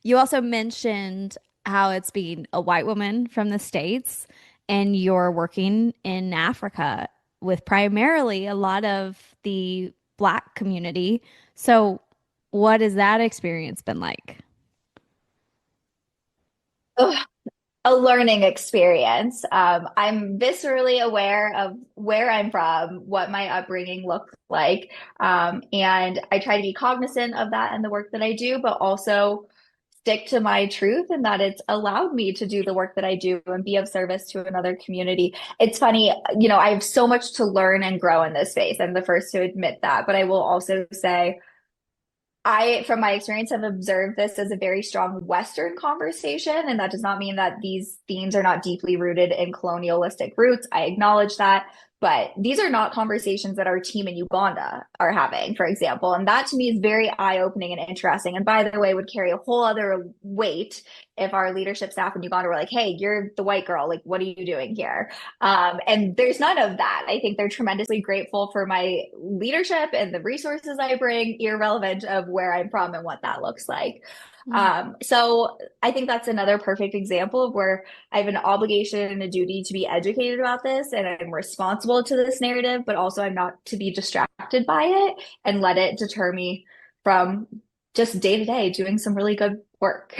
You also mentioned how it's being a white woman from the States and you're working in Africa with primarily a lot of the Black community. So, what has that experience been like? Ugh, a learning experience. I'm viscerally aware of where I'm from, what my upbringing looked like, and I try to be cognizant of that in the work that I do, but also stick to my truth and that it's allowed me to do the work that I do and be of service to another community. It's funny, I have so much to learn and grow in this space. I'm the first to admit that, but I will also say from my experience, have observed this as a very strong Western conversation. And that does not mean that these themes are not deeply rooted in colonialistic roots. I acknowledge that. But these are not conversations that our team in Uganda are having, for example. And that to me is very eye-opening and interesting. And by the way, would carry a whole other weight if our leadership staff in Uganda were like, hey, you're the white girl. Like, what are you doing here? And there's none of that. I think they're tremendously grateful for my leadership and the resources I bring, irrelevant of where I'm from and what that looks like. Mm. So I think that's another perfect example of where I have an obligation and a duty to be educated about this, and I'm responsible to this narrative, but also I'm not to be distracted by it and let it deter me from just day to day doing some really good work.